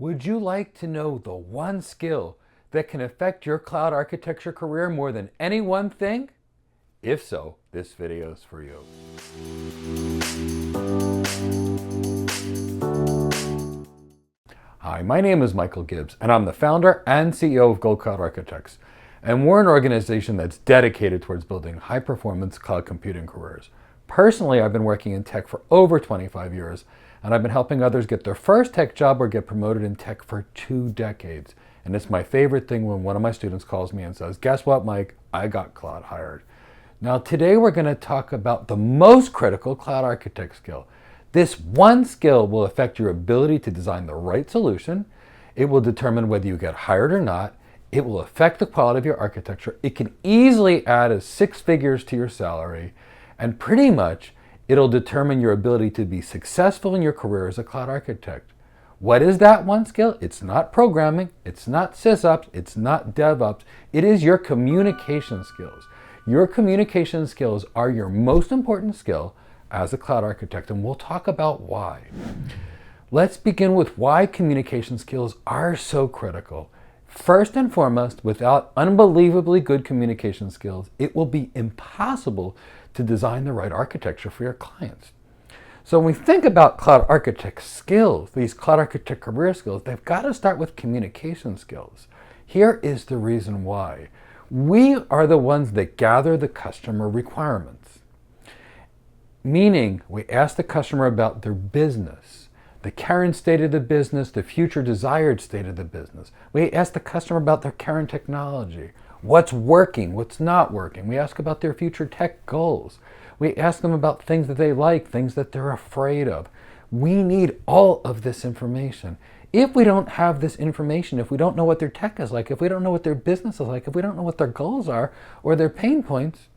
Would you like to know the one skill that can affect your cloud architecture career more than any one thing? If so, this video is for you. Hi, my name is Michael Gibbs, and I'm the founder and CEO of Gold Cloud Architects. And we're an organization that's dedicated towards building high-performance cloud computing careers. Personally, I've been working in tech for over 25 years, and I've been helping others get their first tech job or get promoted in tech for 2 decades. And it's my favorite thing when one of my students calls me and says, "Guess what, Mike? I got cloud hired." Now, today we're going to talk about the most critical cloud architect skill. This one skill will affect your ability to design the right solution. It will determine whether you get hired or not. It will affect the quality of your architecture. It can easily add 6 figures to your salary. And pretty much, it'll determine your ability to be successful in your career as a cloud architect. What is that one skill? It's not programming. It's not sysops. It's not DevOps. It is your communication skills. Your communication skills are your most important skill as a cloud architect, and we'll talk about why. Let's begin with why communication skills are so critical. First and foremost, without unbelievably good communication skills, it will be impossible to design the right architecture for your clients. So when we think about cloud architect skills, these cloud architect career skills, they've got to start with communication skills. Here is the reason why. We are the ones that gather the customer requirements. Meaning, we ask the customer about their business, the current state of the business, the future desired state of the business. We ask the customer about their current technology, what's working, what's not working. We ask about their future tech goals. We ask them about things that they like, things that they're afraid of. We need all of this information. If we don't have this information, if we don't know what their tech is like, if we don't know what their business is like, if we don't know what their goals are or their pain points,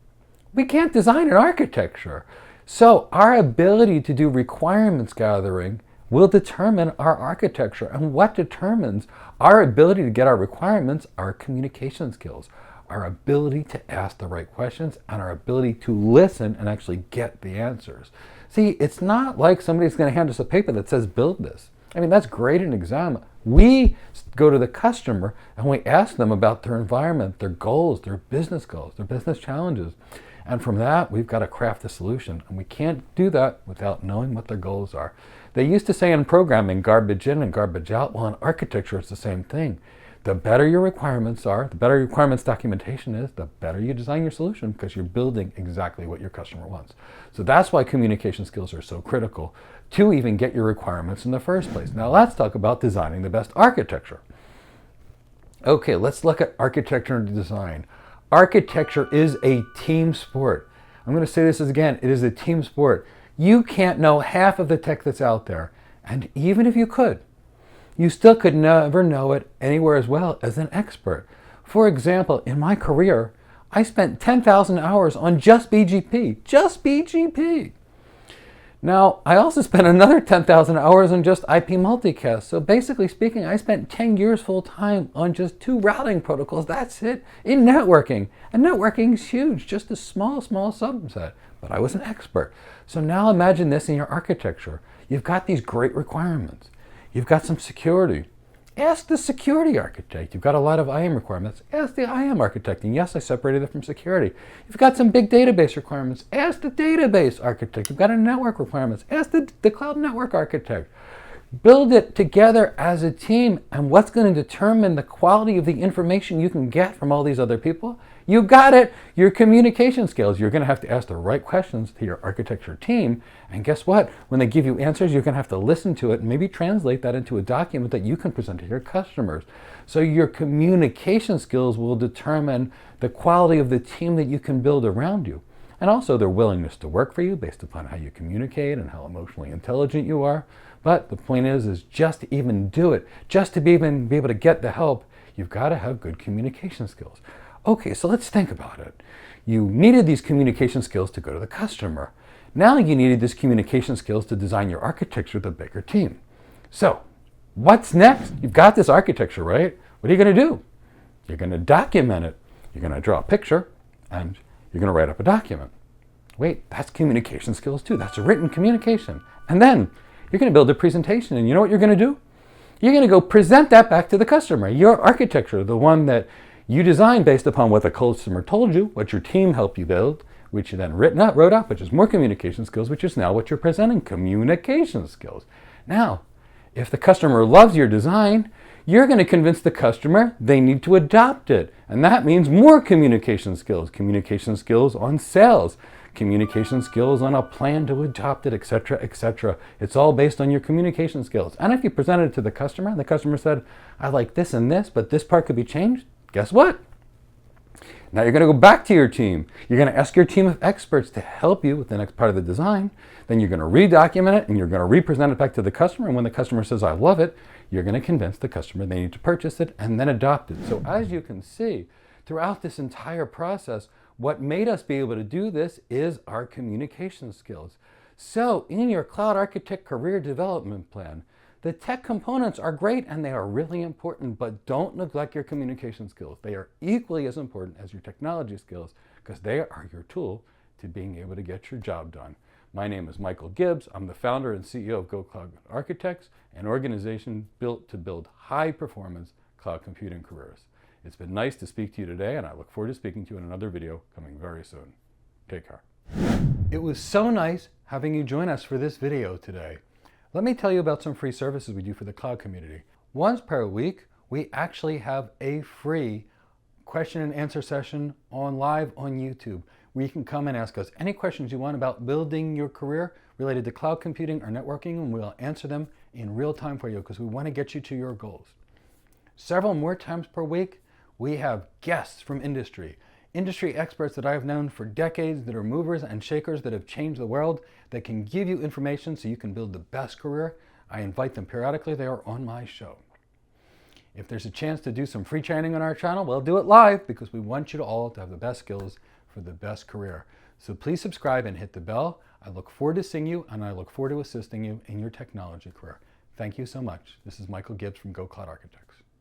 we can't design an architecture. So our ability to do requirements gathering will determine our architecture. And what determines our ability to get our requirements are communication skills, our ability to ask the right questions, and our ability to listen and actually get the answers. See, it's not like somebody's going to hand us a paper that says, build this. I mean, that's great in an exam. We go to the customer and we ask them about their environment, their goals, their business challenges. And from that, we've got to craft a solution. And we can't do that without knowing what their goals are. They used to say in programming, garbage in and garbage out. Well, in architecture, it's the same thing. The better your requirements are, the better your requirements documentation is, the better you design your solution because you're building exactly what your customer wants. So that's why communication skills are so critical to even get your requirements in the first place. Now let's talk about designing the best architecture. Okay, let's look at architecture and design. Architecture is a team sport. I'm going to say this again. It is a team sport. You can't know half of the tech that's out there. And even if you could, you still could never know it anywhere as well as an expert. For example, in my career, I spent 10,000 hours on just BGP. Just BGP. Now, I also spent another 10,000 hours on just IP multicast. So basically speaking, I spent 10 years full time on just 2 routing protocols. That's it in networking. And networking is huge, just a small subset. But I was an expert. So now imagine this in your architecture. You've got these great requirements. You've got some security. Ask the security architect. You've got a lot of IAM requirements. Ask the IAM architect. And yes, I separated it from security. You've got some big database requirements. Ask the database architect. You've got a network requirements. Ask the cloud network architect. Build it together as a team. And what's going to determine the quality of the information you can get from all these other people? You got it. Your communication skills. You're going to have to ask the right questions to your architecture team. And guess what? When they give you answers, you're going to have to listen to it and maybe translate that into a document that you can present to your customers. So your communication skills will determine the quality of the team that you can build around you. And also their willingness to work for you based upon how you communicate and how emotionally intelligent you are. But the point is just to even do it, just to even be able to get the help, you've got to have good communication skills. Okay, so let's think about it. You needed these communication skills to go to the customer. Now you needed these communication skills to design your architecture with a bigger team. So what's next? You've got this architecture, right? What are you going to do? You're going to document it. You're going to draw a picture and you're going to write up a document. Wait, that's communication skills too. That's a written communication. And then you're going to build a presentation. And you know what you're going to do? You're going to go present that back to the customer. Your architecture, the one that you designed based upon what the customer told you, what your team helped you build, which you then wrote up, which is more communication skills, which is now what you're presenting, communication skills. Now, if the customer loves your design, you're going to convince the customer they need to adopt it. And that means more communication skills on sales, communication skills on a plan to adopt it, etc., etc. It's all based on your communication skills. And if you presented it to the customer and the customer said, I like this and this, but this part could be changed, guess what? Now you're going to go back to your team. You're going to ask your team of experts to help you with the next part of the design. Then you're going to redocument it and you're going to represent it back to the customer. And when the customer says, I love it, you're going to convince the customer they need to purchase it and then adopt it. So as you can see, throughout this entire process, what made us be able to do this is our communication skills. So in your cloud architect career development plan, the tech components are great and they are really important, but don't neglect your communication skills. They are equally as important as your technology skills because they are your tool to being able to get your job done. My name is Michael Gibbs. I'm the founder and CEO of Go Cloud Architects, an organization built to build high-performance cloud computing careers. It's been nice to speak to you today, and I look forward to speaking to you in another video coming very soon. Take care. It was so nice having you join us for this video today. Let me tell you about some free services we do for the cloud community. Once per week, we actually have a free question and answer session live on YouTube, where you can come and ask us any questions you want about building your career related to cloud computing or networking, and we'll answer them in real time for you because we want to get you to your goals. Several more times per week, we have guests from industry experts that I've known for decades that are movers and shakers that have changed the world, that can give you information so you can build the best career. I invite them periodically. They are on my show. If there's a chance to do some free training on our channel, we'll do it live because we want you to all to have the best skills for the best career. So please subscribe and hit the bell. I look forward to seeing you and I look forward to assisting you in your technology career. Thank you so much. This is Michael Gibbs from Go Cloud Architects.